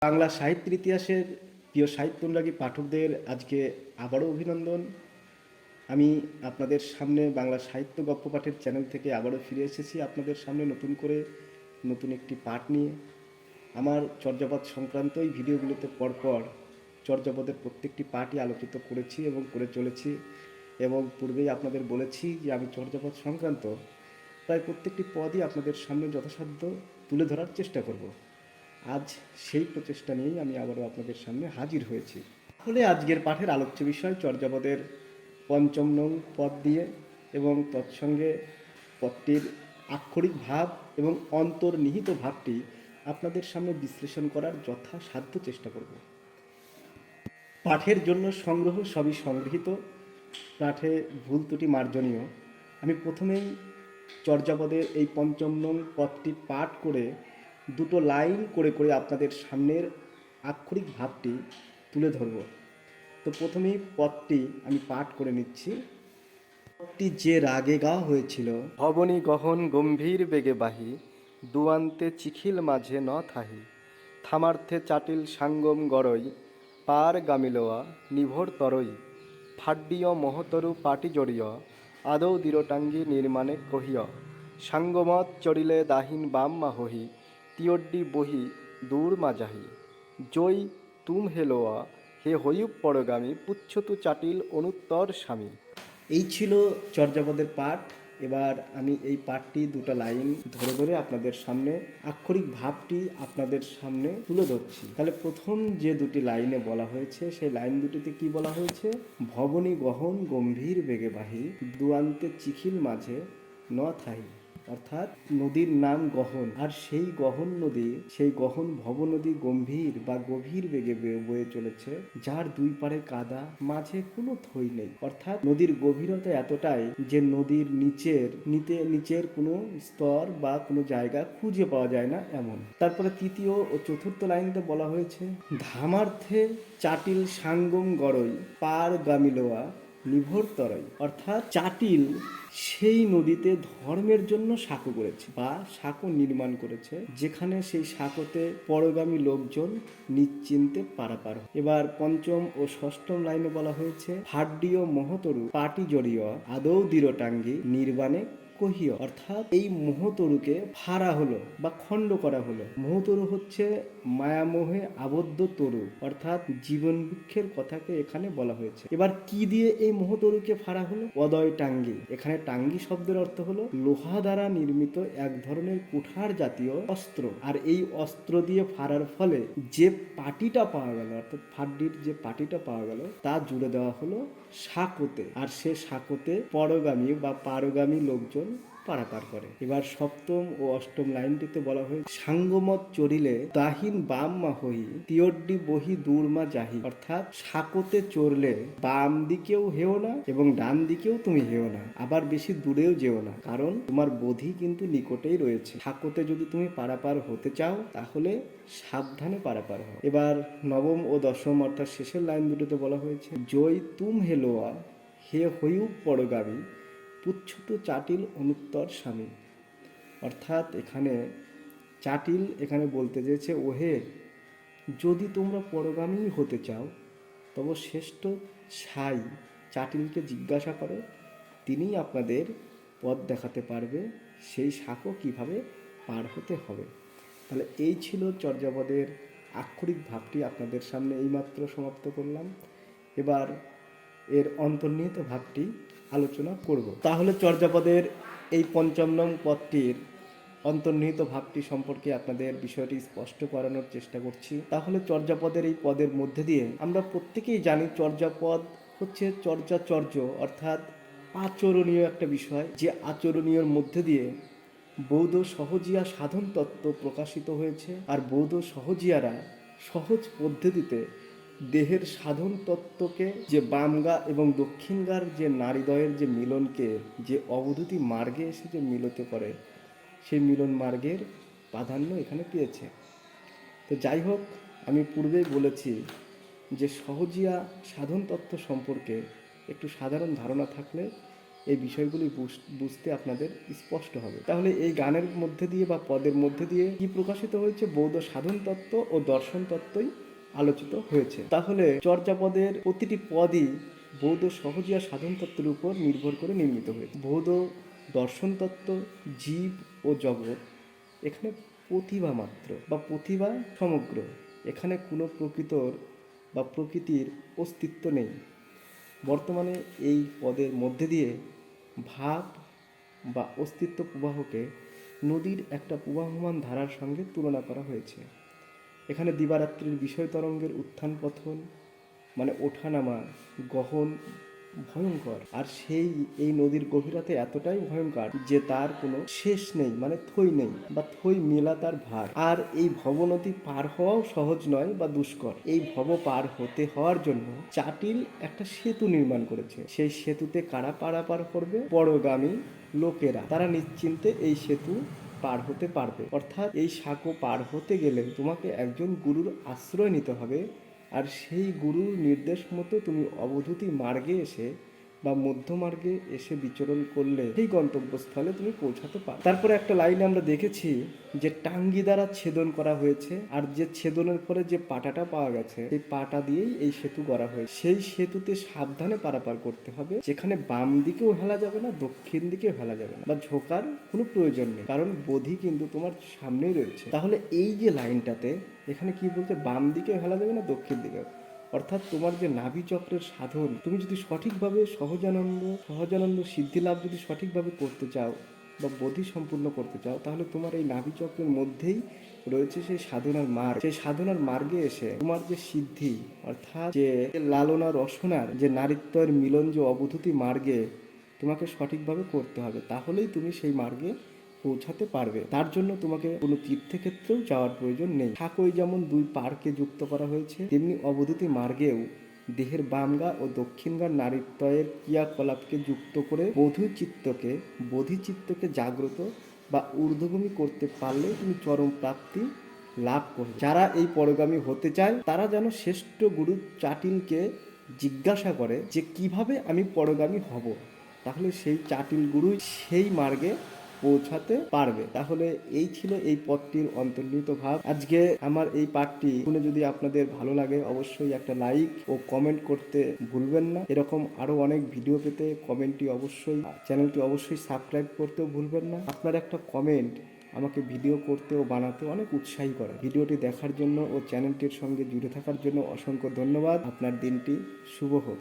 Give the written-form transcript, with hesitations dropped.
বাংলা সাহিত্যের ইতিহাসের প্রিয় সাহিত্য অনুরাগী পাঠকদের আজকে আবারও অভিনন্দন। আমি আপনাদের সামনে বাংলা সাহিত্য গল্প পাঠের চ্যানেল থেকে আবারও ফিরে এসেছি আপনাদের সামনে নতুন করে নতুন একটি পাঠ নিয়ে। আমার চর্যাপদ সংক্রান্ত এই ভিডিওগুলোতে পরপর চর্যাপদের প্রত্যেকটি পাঠই আলোচিত করেছি এবং করে চলেছি, এবং পূর্বেই আপনাদের বলেছি যে আমি চর্যাপদ সংক্রান্ত প্রায় প্রত্যেকটি পদই আপনাদের সামনে যথাসাধ্য তুলে ধরার চেষ্টা করব। আজ সেই প্রচেষ্টা নিয়েই আমি আবারও আপনাদের সামনে হাজির হয়েছি। তাহলে আজকের পাঠের আলোচ্য বিষয় চর্যাপদের পঞ্চম নং পদ দিয়ে এবং তৎসঙ্গে পদটির আক্ষরিক ভাব এবং অন্তর্নিহিত ভাবটি আপনাদের সামনে বিশ্লেষণ করার যথাসাধ্য চেষ্টা করব। পাঠের জন্য সংগ্রহ সবই সংগৃহীত, পাঠে ভুল ত্রুটি মার্জনীয়। আমি প্রথমেই চর্যাপদের এই পঞ্চম নং পদটি পাঠ করে দুটো লাইন করে করে আপনাদের সামনের আক্ষরিক ভাবটি তুলে ধরব। তো প্রথমেই পদটি আমি পাঠ করে নিচ্ছি। পদটি যে রাগে গাওয়া হয়েছিল, ভবনী গহন গম্ভীর বেগে বাহি, দুয়ান্তে চিখিল মাঝে ন থাহি, থামার্থে চাটিল সাঙ্গম গরই, পার গামিলোয়া নিভোর তরই, ফাড্ডিয় মহতরু পাটি জড়িয়, আদৌ দৃঢ়টাঙ্গী নির্মাণে কহিয়, সাঙ্গমত চড়িলে দাহিন বাম মাহহি, তিয়ড্ডি বহি দূর মা যাহি, জয় তুম হেলোয়া হে হইউপ পরগামী, পুচ্ছতু চাটিল অনুত্তর স্বামী। এই ছিল চর্যাপদের পাঠ। এবার আমি এই পাঠটি দুটো লাইন ধরে ধরে আপনাদের সামনে আক্ষরিক ভাবটি আপনাদের সামনে তুলে ধরছি। তাহলে প্রথম যে দুটি লাইনে বলা হয়েছে সেই লাইন দুটিতে কি বলা হয়েছে? ভবনী গহন গম্ভীর বেগে বাহি, দুয়ান্তে চিখিল মাঝে ন থাহি। অর্থাৎ নদীর নাম গহন, আর সেই গহন নদী, সেই গহন ভব নদী গম্ভীর বা গভীর বেগে বয়ে চলেছে, যার দুই পারে কাদা, মাঝে কোনো থই নেই। অর্থাৎ নদীর গভীরতা এতটাই যে নদীর নিচের কোনো স্তর বা কোনো জায়গা খুঁজে পাওয়া যায় না এমন। তারপরে তৃতীয় ও চতুর্থ লাইনতে বলা হয়েছে ধামার্থে চাটিল সাঙ্গম গড়ই, পার গামিলোয়া নিভোর তরই। অর্থাৎ চাটিল সেই নদীতে ধর্মের জন্য সাঁকো করেছে বা সাঁকো নির্মাণ করেছে, যেখানে সেই সাঁকোতে পরগামী লোকজন নিশ্চিন্তে পারাপার। এবার পঞ্চম ও ষষ্ঠম লাইনে বলা হয়েছে হাড্ডিও মহতরু পাটি জড়িয়, আদৌ দৃঢ়টাঙ্গী নির্বাণে কহিয়। অর্থাৎ এই মোহতরুকে ফাড়া হলো বা খণ্ড করা হলো। মোহতরু হচ্ছে মায়ামোহে আবদ্ধ তরু, অর্থাৎ জীবন বৃক্ষের কথাকে এখানে বলা হয়েছে। এবার কি দিয়ে এই মোহতরুকে ফাড়া হলো? অদয় টাঙ্গি। এখানে টাঙ্গি শব্দের অর্থ হলো লোহা দ্বারা নির্মিত এক ধরনের কুঠার জাতীয় অস্ত্র। আর এই অস্ত্র দিয়ে ফাড়ার ফলে যে পাটিটা পাওয়া গেল, অর্থাৎ ফাড্ডির যে পাটিটা পাওয়া গেল, তা জুড়ে দেওয়া হলো সাঁকোতে, আর সে সাঁকোতে পরগামী বা পারগামী লোকজন পারাপার করে। এবার সপ্তম ও অষ্টম লাইনটিতে বলা হয়েছে সাঙ্গমত চড়িলে দাহিন বাম মা হই, তিয়ড্ডি বহি দূর মা যাহি। অর্থাৎ সাঁকোতে চড়লে বাম দিকেও হেও না এবং ডান দিকেও তুমি হেও না, আবার বেশি দূরেও যেও না, কারণ তোমার বোধি কিন্তু নিকটেই রয়েছে। সাঁকোতে যদি তুমি পারাপার হতে চাও তাহলে সাবধানে পারাপার হও। এবার নবম ও দশম অর্থাৎ শেষের লাইন দুটোতে বলা হয়েছে জয় তুম হেলোয়া হে হইউপ পরগামী, পুচ্ছুত চাটিল অনুত্তর স্বামী। অর্থাৎ এখানে চাটিল এখানে বলতে চেয়েছে ওহে, যদি তোমরা পরগামী হতে চাও তবে শ্রেষ্ঠ ছাই চাটিলকে জিজ্ঞাসা করো, তিনিই আপনাদের পথ দেখাতে পারবে সেই সাঁকো কিভাবে পার হতে হবে। তাহলে এই ছিল চর্যাপদের আক্ষরিক ভাবটি আপনাদের সামনে এইমাত্র সমাপ্ত করলাম। এবার এর অন্তর্নিহিত ভাবটি আলোচনা করব। তাহলে চর্যাপদের এই পঞ্চম নং পদটির অন্তর্নিহিত ভাবটি সম্পর্কে আপনাদের বিষয়টি স্পষ্ট করানোর চেষ্টা করছি। তাহলে চর্যাপদের এই পদের মধ্যে দিয়ে আমরা প্রত্যেকেই জানি চর্যাপদ হচ্ছে চর্যাচর্য, অর্থাৎ আচরণীয় একটা বিষয়, যে আচরণীয়র মধ্যে দিয়ে বৌদ্ধ সহজিয়া সাধন তত্ত্ব প্রকাশিত হয়েছে। আর বৌদ্ধ সহজিয়ারা সহজ পদ্ধতিতে দেহের সাধন তত্ত্বকে, যে বামগা এবং দক্ষিণগার যে নারীদ্বয়ের যে মিলনকে যে অবধূতি মার্গে এসে যে মিলতে করে, সেই মিলন মার্গের প্রাধান্য এখানে পেয়েছে। তো যাই হোক, আমি পূর্বেই বলেছি যে সহজিয়া সাধন তত্ত্ব সম্পর্কে একটু সাধারণ ধারণা থাকলে এই বিষয়গুলি বুঝতে আপনাদের স্পষ্ট হবে। তাহলে এই গানের মধ্যে দিয়ে বা পদের মধ্যে দিয়ে কি প্রকাশিত হয়েছে? বৌদ্ধ সাধন তত্ত্ব ও দর্শন তত্ত্বই আলোচিত হয়েছে। তাহলে চর্যাপদের প্রতিটি পদই বৌদ্ধ সহজিয়া সাধন তত্ত্বের উপর নির্ভর করে নির্মিত হয়েছে। বৌদ্ধ দর্শন তত্ত্ব, জীব ও জগৎ, এখানে প্রতিভা মাত্র বা প্রতিভা সমগ্র। এখানে কোনো প্রকৃতির অস্তিত্ব নেই। বর্তমানে এই পদের মধ্যে দিয়ে ভাব বা অস্তিত্ব প্রবাহকে নদীর একটা প্রবাহমান ধারার সঙ্গে তুলনা করা হয়েছে। এখানে দিবারাত্রির বিষয় তরঙ্গের উত্থান পতন, মানে ওঠানামা, গহন, ভয়ঙ্কর। আর এই নদীর গভীরতা এতটাই ভয়ঙ্কর যে তার কোনো শেষ নেই, মানে থই নেই বা থই মেলা তার ভার। আর এই ভবনদী পার হওয়াও সহজ নয় বা দুষ্কর। এই ভব পার হওয়ার জন্য চাটিল একটা সেতু নির্মাণ করেছে। সেই সেতুতে কারা পারাপার করবে? পরগামী লোকেরা। তারা নিশ্চিন্তে এই সেতু পার হতে পারবে। অর্থাৎ এই সাঁকো পার হতে গেলে তোমাকে একজন গুরুর আশ্রয় নিতে হবে। আর সেই গুরুর নির্দেশ মতো তুমি অবধূতি মার্গে এসে বা মধ্যমার্গে এসে বিচরণ করলে সেই গন্তব্যস্থলে তুমি পৌঁছাতে পারো। তারপরে একটা লাইনে আমরা দেখেছি যে টাঙ্গি দ্বারা ছেদন করা হয়েছে, আর যে ছেদনের পরে যে পাটাটা পাওয়া গেছে সেই পাটা দিয়েই এই সেতু গড়া হয়েছে। সেই সেতুতে সাবধানে পারাপার করতে হবে, যেখানে বাম দিকেও হেলা যাবে না, দক্ষিণ দিকেও হেলা যাবে না, বা ঝোঁকার কোনো প্রয়োজন নেই, কারণ বোধি কিন্তু তোমার সামনেই রয়েছে। তাহলে এই যে লাইনটাতে এখানে কি বলছে? বাম দিকেও হেলা যাবে না, দক্ষিণ দিকেও। অর্থাৎ তোমার যে নাভি চক্রের সাধন, তুমি যদি সঠিকভাবে সহজানন্দ সিদ্ধি লাভ যদি সঠিকভাবে করতে চাও বা বোধি সম্পূর্ণ করতে চাও, তাহলে তোমার এই নাভি চক্রের মধ্যেই রয়েছে সেই সাধনার মার্গ। সেই সাধনার মার্গে এসে তোমার যে সিদ্ধি, অর্থাৎ যে লালনা রসনার যে নারীত্বের মিলন, যে অবধূতি মার্গে তোমাকে সঠিকভাবে করতে হবে, তাহলেই তুমি সেই মার্গে পৌঁছাতে পারবে। তার জন্য তোমাকে কোনো তীর্থক্ষেত্রেও যাওয়ার প্রয়োজন নেই। সাঁকোয় যেমন দুই পার্কে যুক্ত করা হয়েছে, তেমনি অবধূতি মার্গেও দেহের বামগা ও দক্ষিণগার নারীত্বয়ের ক্রিয়াকলাপকে যুক্ত করে বোধিচিত্তকে জাগ্রত বা ঊর্ধ্বগামী করতে পারলে তুমি চরম প্রাপ্তি লাভ করবে। যারা এই পরগামী হতে চায় তারা যেন শ্রেষ্ঠ গুরু চাটিলকে জিজ্ঞাসা করে যে কিভাবে আমি পরগামী হব, তাহলে সেই চাটিল গুরুই সেই মার্গে পৌঁছাতে পারবে। তাহলে এই ছিল এই পথটির অন্তর্নিহিত ভাব। আজকে আমার এই পাঠটি শুনে যদি আপনাদের ভালো লাগে, অবশ্যই একটা লাইক ও কমেন্ট করতে ভুলবেন না। এরকম আরো অনেক ভিডিও পেতে চ্যানেলটি অবশ্যই সাবস্ক্রাইব করতেও ভুলবেন না। আপনার একটা কমেন্ট আমাকে ভিডিও করতে ও বানাতে অনেক উৎসাহী করে। ভিডিওটি দেখার জন্য ও চ্যানেলটির সঙ্গে জুড়ে থাকার জন্য অসংখ্য ধন্যবাদ। আপনার দিনটি শুভ হোক।